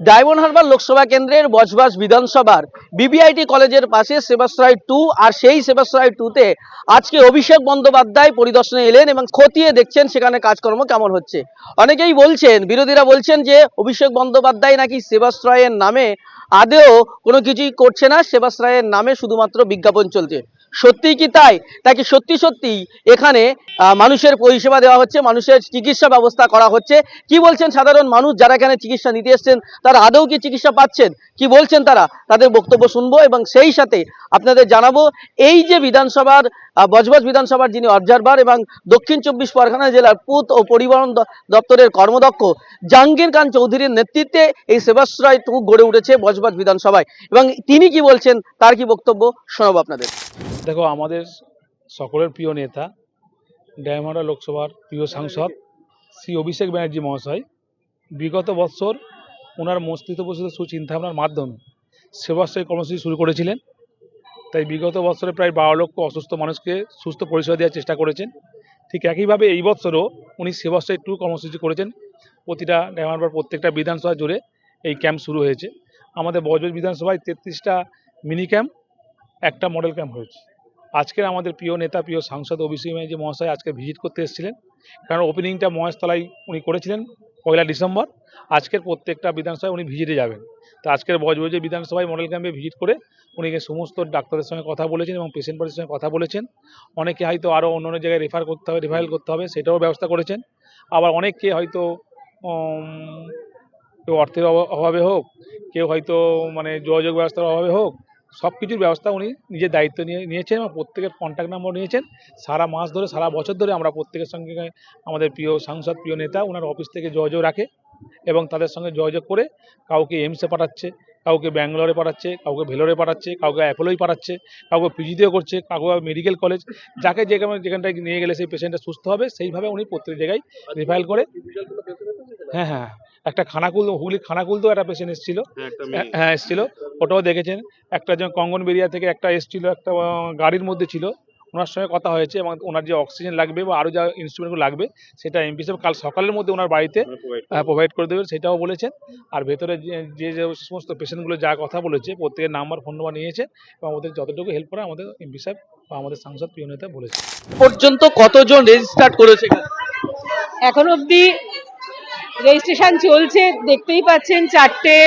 Diamond Harbour Lok Sabha কেন্দ্রের বজবাজ বিধানসভার BBIT কলেজের পাশে সেবাশ্রয় 2 আর সেই সেবাশ্রয় 2-তে আজকে অভিষেক বন্দ্যোপাধ্যায় পরিদর্শনে এলেন এবং খতিয়ে দেখছেন সেখানে কাজকর্ম কেমন হচ্ছে। অনেকেই বলছেন, বিরোধীরা বলছেন যে অভিষেক বন্দ্যোপাধ্যায় নাকি সেবাশ্রয়ের নামে আদেও কোনো কিছুই করছে না, সেবাশ্রয়ের নামে শুধুমাত্র বিজ্ঞাপন চলছে। সত্যিই কি তাই? নাকি সত্যি সত্যি এখানে মানুষের পরিষেবা দেওয়া হচ্ছে, মানুষের চিকিৎসা ব্যবস্থা করা হচ্ছে? কি বলছেন সাধারণ মানুষ যারা এখানে চিকিৎসা নিতে এসছেন, তারা আদৌ কি চিকিৎসা পাচ্ছেন? কি বলছেন তারা? তাদের বক্তব্য শুনবো এবং সেই সাথে আপনাদের জানাবো এই যে বিধানসভার বজবজ বিধানসভার যিনি অবজারভার এবং দক্ষিণ 24 পরগনা জেলার পূর্ত ও পরিবহন দপ্তরের কর্মদক্ষ জাহাঙ্গীর খান চৌধুরীর নেতৃত্বে এই সেবাশ্রয় 2 গড়ে উঠেছে বজবজ বিধানসভায়, এবং তিনি কি বলছেন, তার কি বক্তব্য, শোনাবো আপনাদের। দেখো, আমাদের সকলের প্রিয় নেতা, ডায়মন্ড লোকসভার প্রিয় সাংসদ শ্রী অভিষেক ব্যানার্জি মহাশয় বিগত বৎসর ওনার মস্তিষ্ক প্রসূত সুচিন্তাভাবনার মাধ্যমে সেবাশ্রয় কর্মসূচি শুরু করেছিলেন। তাই বিগত বৎসরে প্রায় 12 লক্ষ অসুস্থ মানুষকে সুস্থ পরিষেবা দেওয়ার চেষ্টা করেছেন। ঠিক একইভাবে এই বৎসরও উনি সেবাশ্রয় 2 কর্মসূচি করেছেন। প্রতিটা ডায়মন্ড প্রত্যেকটা বিধানসভা জুড়ে এই ক্যাম্প শুরু হয়েছে। আমাদের বজবজ বিধানসভায় 33টা মিনি ক্যাম্প, একটা মডেল ক্যাম্প হয়েছে। আজকের আমাদের প্রিয় নেতা, প্রিয় সাংসদ অভিষেক ব্যানার্জি মহাশয় আজকে ভিজিট করতে এসেছিলেন, কারণ ওপেনিংটা মহেশতলায় উনি করেছিলেন 1 ডিসেম্বর। আজকের প্রত্যেকটা বিধানসভায় উনি ভিজিটে যাবেন। তো আজকের বজবজে বিধানসভায় মডেল ক্যাম্পে ভিজিট করে উনি সমস্ত ডাক্তারদের সঙ্গে কথা বলেছেন এবং পেশেন্ট পার্টির সঙ্গে কথা বলেছেন। অনেকে হয়তো আরও অন্য অন্য জায়গায় রেফারেল করতে হবে, সেটাও ব্যবস্থা করেছেন। আবার অনেককে হয়তো কেউ অর্থের অভাবে হোক, কেউ হয়তো যোগাযোগ ব্যবস্থার অভাবে হোক, সব কিছুর ব্যবস্থা উনি নিজের দায়িত্ব নিয়েছেন এবং প্রত্যেকের কন্ট্যাক্ট নাম্বার নিয়েছেন। সারা মাস ধরে, সারা বছর ধরে আমরা প্রত্যেকের সঙ্গে আমাদের প্রিয় সাংসদ, প্রিয় নেতা ওনার অফিস থেকে যোগাযোগ রাখে এবং তাদের সঙ্গে যোগাযোগ করে কাউকে এইমসে পাঠাচ্ছে, কাউকে ব্যাঙ্গালোরে পাঠাচ্ছে, কাউকে ভেলোরে পাঠাচ্ছে, কাউকে অ্যাপোলোই পাঠাচ্ছে, কাউকে পিজিতেও করছে, কাউকে মেডিকেল কলেজ, যাকে যেখানটায় নিয়ে গেলে সেই পেশেন্টটা সুস্থ হবে সেইভাবে উনি প্রত্যেক জায়গায় রিফাইল করে। হ্যাঁ হ্যাঁ, একটা হুগলির খানাকুলতেও একটা পেশেন্ট এসেছিল। হ্যাঁ এসেছিল, ওটাও দেখেছেন। একটা যেমন কঙ্গনবেরিয়া থেকে একটা এসেছিল, একটা গাড়ির মধ্যে ছিল, ওনার সঙ্গে কথা হয়েছে এবং ওনার যে অক্সিজেন লাগবে বা আরও যা ইনস্ট্রুমেন্টগুলো লাগবে সেটা এমপি সাহেব কাল সকালের মধ্যে ওনার বাড়িতে প্রোভাইড করে দেবে, সেটাও বলেছেন। আর ভেতরে যে সমস্ত পেশেন্টগুলো যা কথা বলেছে প্রত্যেকের নাম্বার, ফোন নাম্বার নিয়েছে এবং ওদের যতটুকু হেল্প করা আমাদের এমপি সাহেব বা আমাদের সাংসদ প্রিয় নেতা বলেছে। পর্যন্ত কতজন রেজিস্টার্ড করেছে? এখন অবধি রেজিস্ট্রেশন চলছে, দেখতেই পাচ্ছেন 4টে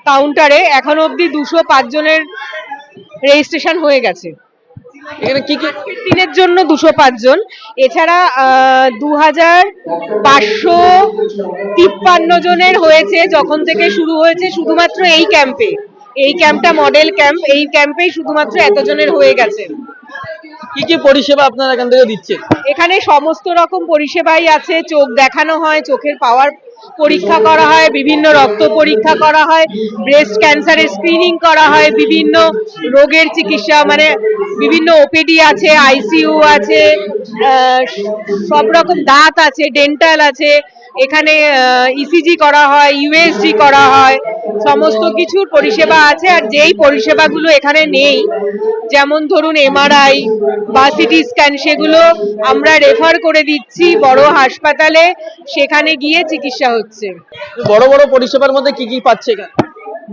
কাউন্টারে এখন অবধি 205 জনের রেজিস্ট্রেশন হয়ে গেছে। এখানে কি কি দিনের জন্য 205 জন, এছাড়া 2553 জনের হয়েছে যখন থেকে শুরু হয়েছে শুধুমাত্র এই ক্যাম্পে। এই ক্যাম্পটা মডেল ক্যাম্প, এই ক্যাম্পেই শুধুমাত্র এতজনের হয়ে গেছে। কি কি পরিষেবা আপনারা এখান থেকে দিচ্ছেন? এখানে সমস্ত রকম পরিষেবাই আছে। চোখ দেখানো হয়, চোখের পাওয়ার পরীক্ষা করা হয়, বিভিন্ন রক্ত পরীক্ষা করা হয়, ব্রেস্ট ক্যান্সারের স্ক্রিনিং করা হয়, বিভিন্ন রোগের চিকিৎসা বিভিন্ন ওপিডি আছে, আইসিইউ আছে, সব রকম দাঁত আছে, ডেন্টাল আছে, এখানে ইসিজি করা হয়, ইউএসজি করা হয়, সমস্ত কিছুর পরিষেবা আছে। আর যেই পরিষেবাগুলো এখানে নেই, যেমন ধরুন এমআরআই বা সিটি স্ক্যান, সেগুলো আমরা রেফার করে দিচ্ছি বড় হাসপাতালে, সেখানে গিয়ে চিকিৎসা হচ্ছে। বড় বড় পরিষেবার মধ্যে কি কি পাচ্ছে এখানে?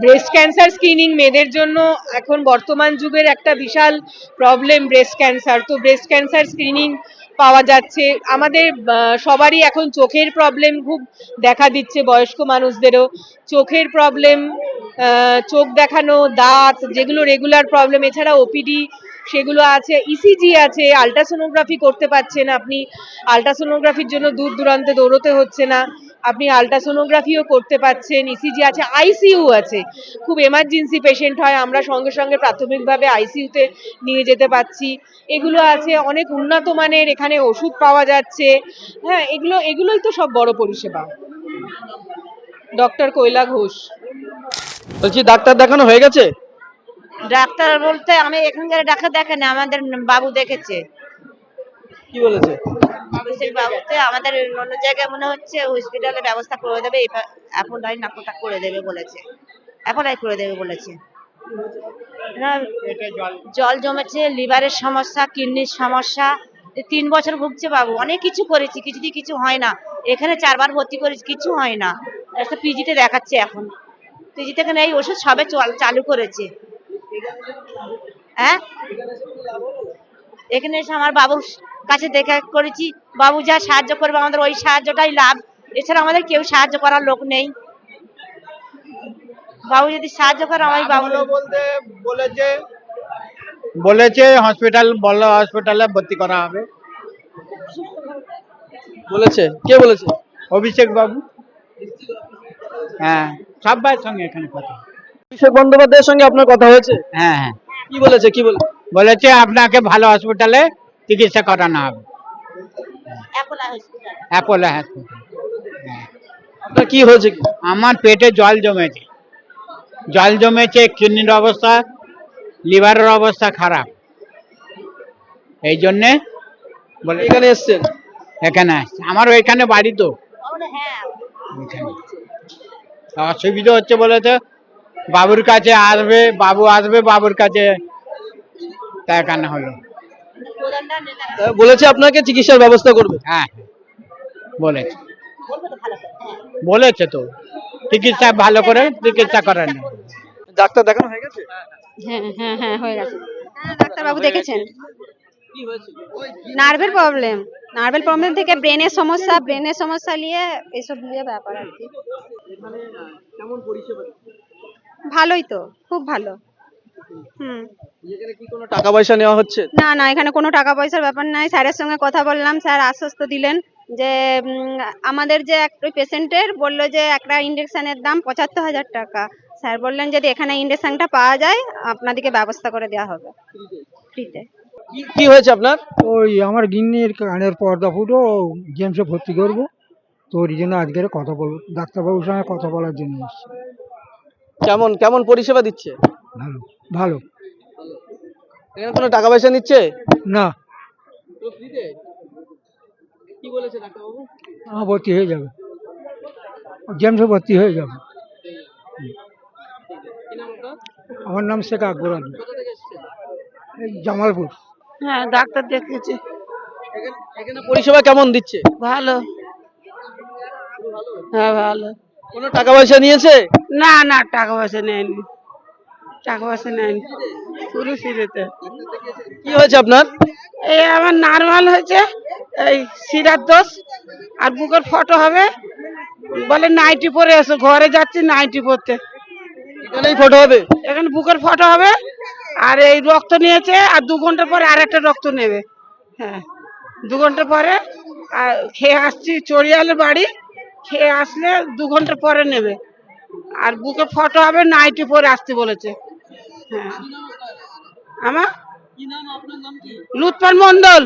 ব্রেস্ট ক্যান্সার স্ক্রিনিং মেয়েদের জন্য এখন বর্তমান যুগের একটা বিশাল প্রবলেম ব্রেস্ট ক্যান্সার, তো ব্রেস্ট ক্যান্সার স্ক্রিনিং পাওয়া যাচ্ছে। আমাদের সবারই এখন চোখের প্রবলেম খুব দেখা দিচ্ছে, বয়স্ক মানুষদেরও চোখের প্রবলেম, চোখ দেখানো, দাঁত, যেগুলো রেগুলার প্রবলেম, এছাড়া ওপিডি সেগুলো আছে, ইসিজি আছে, আলট্রাসোনোগ্রাফি করতে পারছেন আপনি, আলট্রাসোনোগ্রাফির জন্য দূর দূরান্তে দৌড়তে হচ্ছে না, আপনি আলট্রাসোনোগ্রাফিও করতে পারছেন, ইসিজি আছে, আইসিইউ আছে, খুব এমার্জেন্সি পেশেন্ট হয় আমরা সঙ্গে সঙ্গে প্রাথমিকভাবে আইসিইউতে নিয়ে যেতে পারছি, এগুলো আছে। অনেক উন্নত মানের এখানে ওষুধ পাওয়া যাচ্ছে। হ্যাঁ, এগুলোই তো সব বড় পরিষেবা। ডক্টর কৈলা ঘোষ বলছি, ডাক্তার দেখানো হয়ে গেছে? ডাক্তার বলতে আমি এখানকার ডাক্তার দেখেনি, আমাদের বাবু দেখেছে। কি বলেছে? বাবুতে আমাদের অন্য জায়গায় মনে হচ্ছে হসপিটালে ব্যবস্থা করে দেবে, অ্যাপোলাই নাকোটা করে দেবে বলেছে, অ্যাপোলাই করে দেবে বলেছে। জল জমেছে, লিভারের সমস্যা, কিডনির সমস্যা, 3 বছর ভুগছে বাবু। অনেক কিছু করেছি, কিছু হয় না। এখানে 4 বার ভর্তি করেছি, কিছু হয় না। একটা পিজিতে দেখাচ্ছে এখন। তুই থেকে এই ওষুধ সবে চালু করেছে। হ্যাঁ, এখানে এসে আমার বাবুর কাছে দেখা করেছি, বাবু যা সাহায্য করবে আমাদের ওই সাহায্যটাই লাভ, এছাড়া আমাদের কেউ সাহায্য করার লোক নেই। বাবু যদি সাহায্য করে আমি বাবু বলতে বলেছে বলেছে হসপিটাল বড় হসপিটালে ভর্তি করা হবে। বলেছে, কে বলেছে? অভিষেক বাবু। হ্যাঁ, সবার সঙ্গে এখানে কথা। অভিষেক বন্দ্যোপাধ্যায়ের সঙ্গে আপনার কথা হয়েছে? হ্যাঁ হ্যাঁ, কি বলেছে, কি বলে? বলেছে আপনাকে ভালো হসপিটালে চিকিৎসা করানো হবে, অ্যাপোলো হসপিটাল। Apollo hospital. আপনার কি হয়েছে? কি আমার পেটে জল জমেছে, কিডনির অবস্থা, লিভারের অবস্থা খারাপ, এই জন্যে বলে এখানে এসছেন? এখানে আসছে। আমার ওইখানে বাড়ি তো, হ্যাঁ, ওইখানে। অসুবিধা হচ্ছে বলেছে বাবুর কাছে আসবে, বাবুর কাছে, তাই কানে হলো। বলেছে আপনাকে চিকিৎসার ব্যবস্থা করবে? হ্যাঁ বলেছে তো চিকিৎসা ভালো করে চিকিৎসা করেন। ডাক্তার দেখানো হয়ে গেছে? হ্যাঁ হ্যাঁ হ্যাঁ হয়ে গেছে। ডাক্তারবাবু দেখেছেন? কি হয়েছে? নার্ভের প্রবলেম থেকে ব্রেনের সমস্যা নিয়ে এসব নিয়ে ব্যাপার আর কি। এখানে কেমন পরিষেবা? ভালোই তো, খুব ভালো। এখানে কি কোনো টাকা পয়সা নেওয়া হচ্ছে? না না, এখানে কোনো টাকা পয়সার ব্যাপার নাই। স্যারের সঙ্গে কথা বললাম, স্যার আশ্বস্ত দিলেন যে আমাদের যে ওই পেশেন্টের বললো যে একটা ইঞ্জেকশনের দাম ৭৫,০০০ টাকা। স্যার বললেন যদি এখানে ইঞ্জেকশনটা পাওয়া যায় আপনাদেরকে ব্যবস্থা করে দেওয়া হবে ফ্রিতে। কি হয়েছে আপনার? ওই আমার গিন্নির কানের পর্দা ফুটো, জেমসে ভর্তি করবো, তো ওই জন্য আজকের কথা বলবো, ডাক্তারবাবুর সঙ্গে কথা বলার জন্য এসেছি। কেমন কেমন পরিষেবা দিচ্ছে? ভালো ভালো। এখানে কোনো টাকা পয়সা নিচ্ছে না, তো ফ্রিতে? কি বলেছে ডাক্তারবাবু? আমার ভর্তি হয়ে যাবে, জেমসে ভর্তি হয়ে যাবে। কি নাম আপনার? আমার নাম শেখ আকবর আলী, কোথা থেকে এসেছেন? এই জামালপুর। হ্যাঁ, ডাক্তার দেখিয়েছি, এখানে পরিষেবা কেমন দিচ্ছে? ভালো। হ্যাঁ ভালো। কোনো টাকা পয়সা নিয়েছে? না না, টাকা পয়সা নেয়নি, পুরো ফ্রিতে। কি হয়েছে আপনার? এই আমার নরমাল হয়েছে, এই শিরার দোষ, আর বুকের ফটো হবে, বলে নাইটি পরে এসো। ঘরে যাচ্ছি নাইটি পরতে, এখানেই ফটো হবে? এখানে বুকের ফটো হবে, আর এই রক্ত নিয়েছে, আর 2 ঘন্টা পরে আর একটা রক্ত নেবে। হ্যাঁ, 2 ঘন্টা পরে। আর খেয়ে আসছি চড়িয়ালের বাড়ি, খেয়ে আসলে 2 ঘন্টা পরে নেবে, আর বুকে ফটো হবে, নাইটি পরে আসতে বলেছে। হ্যাঁ, আমার কি নাম, আপনার নাম কি? লুৎফর মন্ডল।